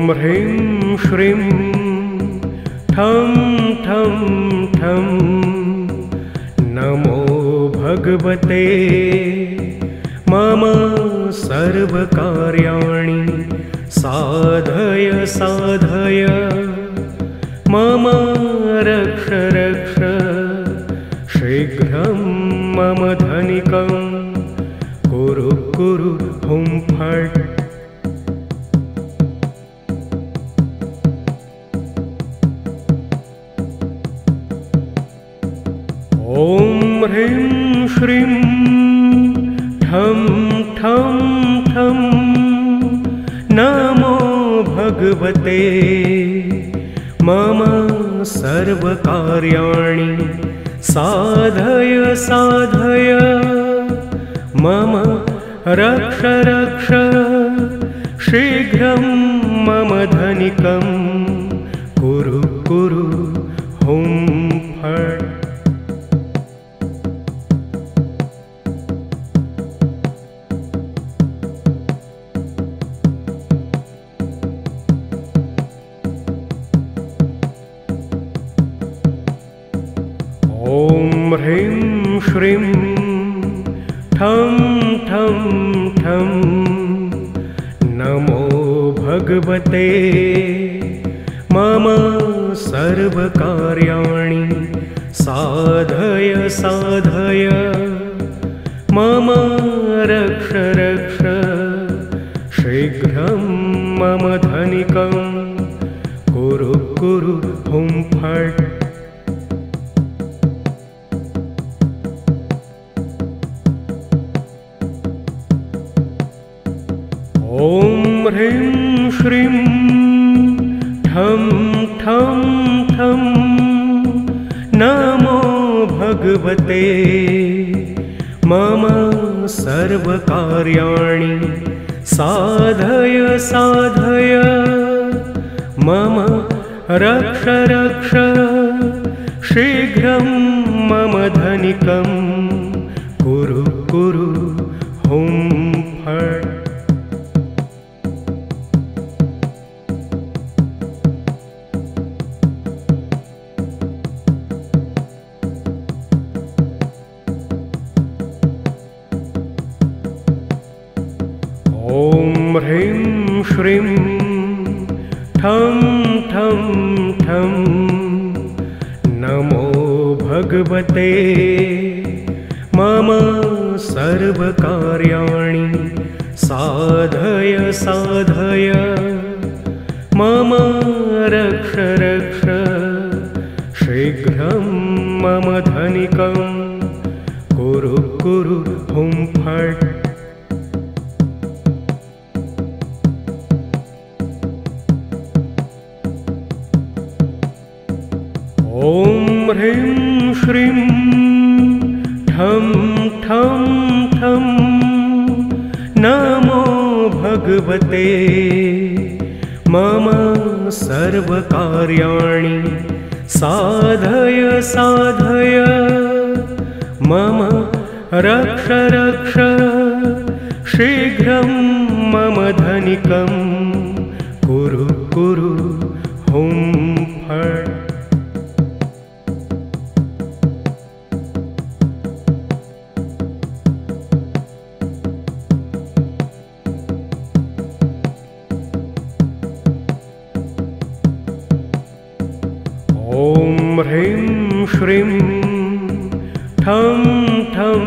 ह्रीं श्रीं ठं ठं ठं नमो भगवते मम सर्वकार्याणि साधय साधय मम रक्ष रक्ष शीघ्रं मम धनिकं कुरु कुरु हुं फट्। ॐ ह्रीं श्रीं ठं ठं ठं नमो भगवते मम सर्वकार्याणि साधय साधय मम रक्ष रक्ष शीघ्रं मम धनिकं कुरु कुरु हुं फट्। ॐ ह्रीं श्रीं ठं ठं ठं नमो भगवते मम सर्वकार्याणि साधय साधय मम रक्ष रक्ष शीघ्रं मम धनिकं कुरु कुरु हुं फट्। ॐ ह्रीं श्रीं ठं ठं ठं नमो भगवते मम सर्वकार्याणि साधय साधय मम रक्ष रक्ष शीघ्रं मम धनिकं कुरु कुरु हुं फट्। ॐ ह्रीं श्रीं ठं ठं ठं नमो भगवते मम सर्वकार्याणि साधय साधय मम रक्ष रक्ष शीघ्रं मम धनिकं कुरु कुरु हुं फट्। ॐ ह्रीं श्रीं ठं ठं ठं नमो भगवते मम सर्वकार्याणि साधय साधय मम रक्ष रक्ष शीघ्रं मम धनिकं कुरु कुरु हुं फट्। ॐ ह्रीं श्रीं ठं ठं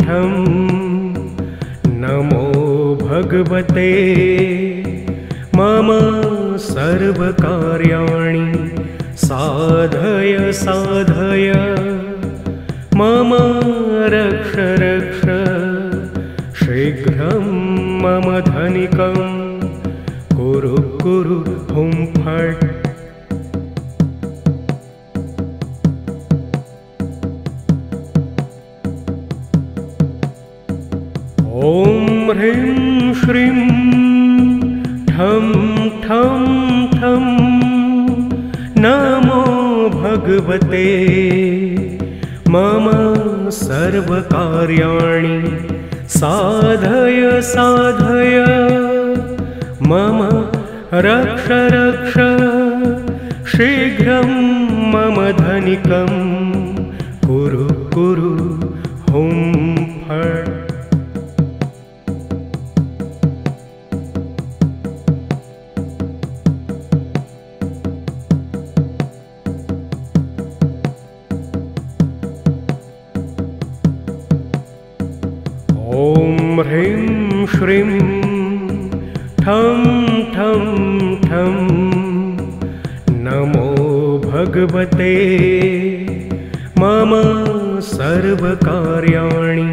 ठं नमो भगवते मम सर्वकार्याणि साधय साधय मम रक्ष रक्ष शीघ्रं मम धनिकं कुरु कुरु हुं फट्। ॐ ह्रीं श्रीं ठं ठं ठं नमो भगवते मम सर्वकार्याणि साधय साधय मम रक्ष रक्ष शीघ्रं मम धनिकं कुरु कुरु हुं फट्। ॐ ह्रीं श्रीं ठं ठं ठं नमो भगवते मम सर्वकार्याणि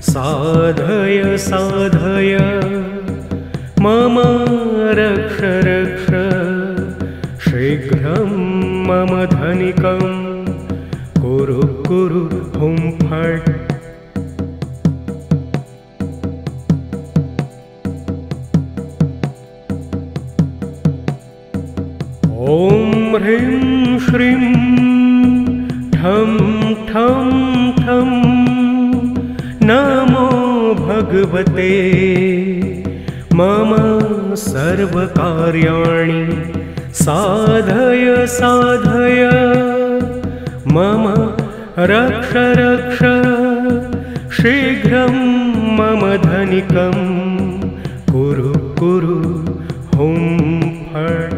साधय साधय मम रक्ष रक्ष शीघ्रं मम धनिकं कुरु कुरु हुं फट्। ॐ ह्रीं श्रीं ठं ठं ठं नमो भगवते मम सर्वकार्याणि साधय साधय मम रक्ष रक्ष शीघ्रं मम धनिकं कुरु कुरु हुं फट्।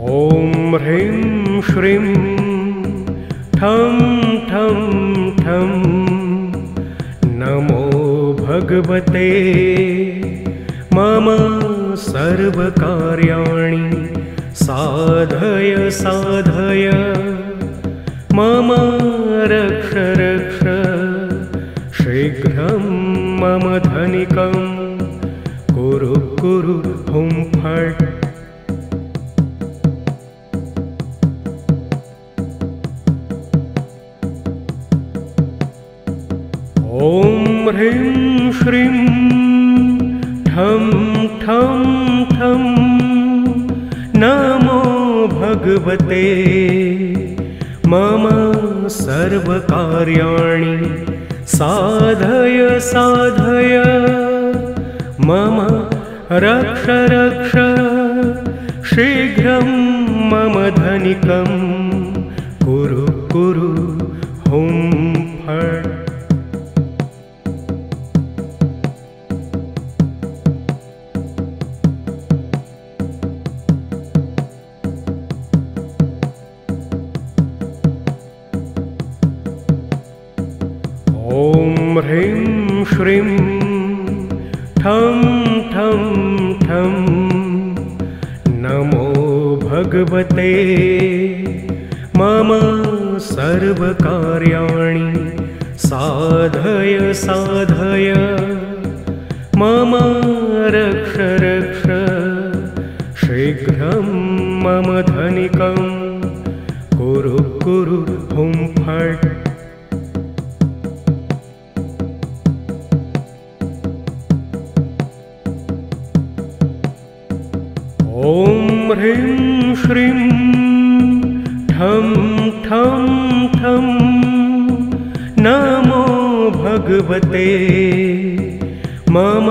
ॐ ह्रीं श्रीं ठं ठं ठं नमो भगवते मम सर्वकार्याणि साधय साधय मम रक्ष रक्ष शीघ्रं मम धनिकं कुरु कुरु हुं फट्। ॐ ह्रीं श्रीं ठं ठं ठं नमो भगवते मम सर्वकार्याणि साधय साधय मम रक्ष रक्ष शीघ्रं मम धनिकं कुरु कुरु हुं फट्। ॐ ह्रीं श्रीं ठं ठं ठं नमो भगवते मम सर्वकार्याणि साधय साधय मम रक्ष रक्ष शीघ्रं मम धनिकं कुरु कुरु हुं फट्। ॐ ह्रीं श्रीं ठं ठं ठं नमो भगवते मम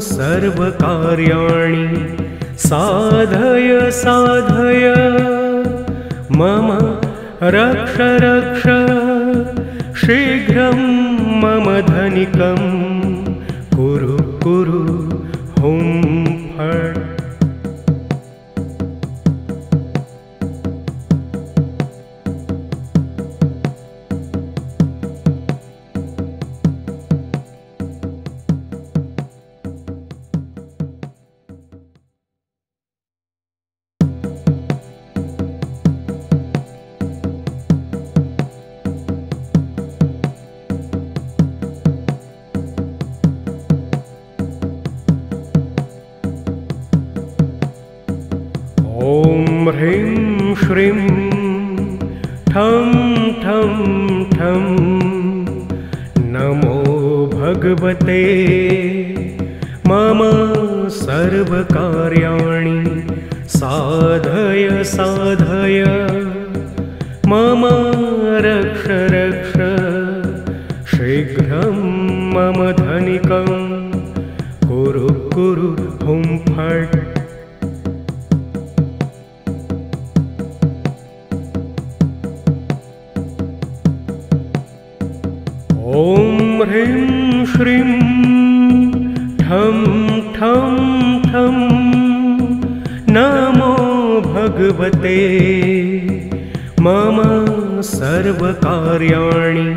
सर्वकार्याणि साधय साधय मम रक्ष रक्ष शीघ्रं मम धनिकं कुरु कुरु हुं फट्। ॐ ह्रीं श्रीं ठं ठं ठं नमो भगवते मम सर्वकार्याणि साधय साधय मम रक्ष रक्ष शीघ्रं मम धनिकं कुरु कुरु हुं फट्। ॐ ह्रीं श्रीं ठं ठं ठं नमो भगवते मम सर्वकार्याणि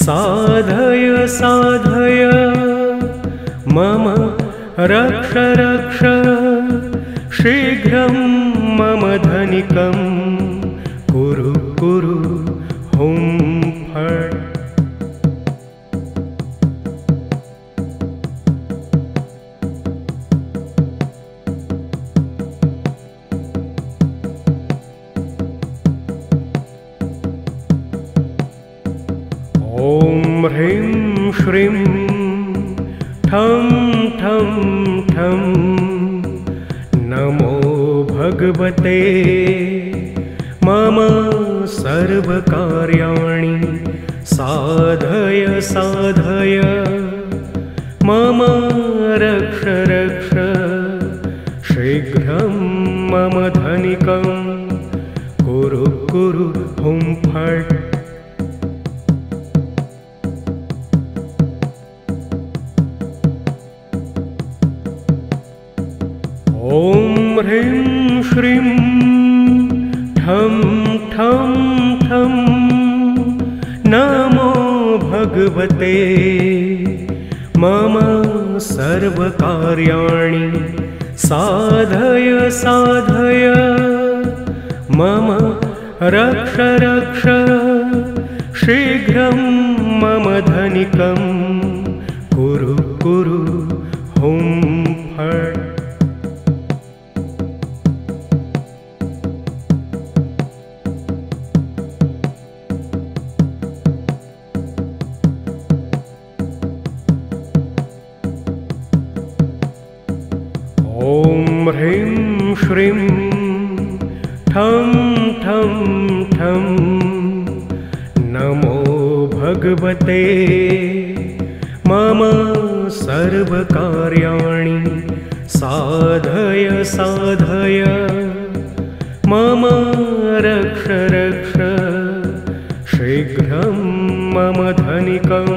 साधय साधय मम रक्ष रक्ष शीघ्रं मम धनिकं कुरु कुरु हुं फट्। ॐ ह्रीं श्रीं ठं ठं ठं नमो भगवते मम सर्वकार्याणि साधय साधय मम रक्ष रक्ष शीघ्रं मम धनिकं कुरु कुरु हुं फट्। ॐ ह्रीं श्रीं ठं ठं ठं नमो भगवते मम सर्वकार्याणि साधय साधय मम रक्ष रक्ष शीघ्रं मम धनिकं कुरु कुरु हुं फट्। ॐ ह्रीं श्रीं ठं ठं ठं नमो भगवते मम सर्वकार्याणि साधय साधय मम रक्ष रक्ष शीघ्रं मम धनिकं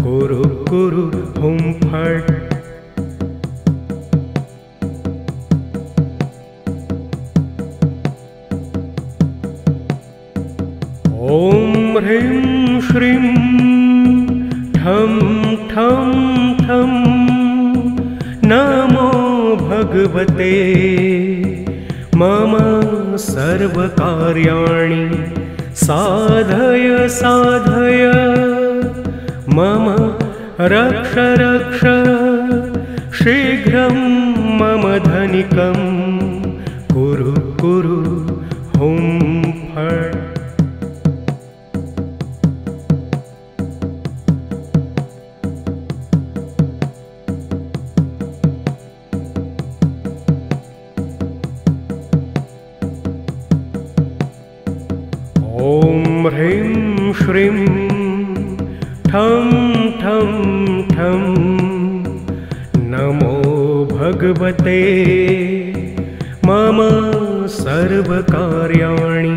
कुरु कुरु हुं फट्। ॐ ह्रीं श्रीं ठं ठं ठं नमो भगवते मम सर्वकार्याणि साधय साधय मम रक्ष रक्ष शीघ्रं मम धनिकं कुरु कुरु हुं फट्। ॐ ह्रीं श्रीं ठं ठं ठं नमो भगवते मम सर्वकार्याणि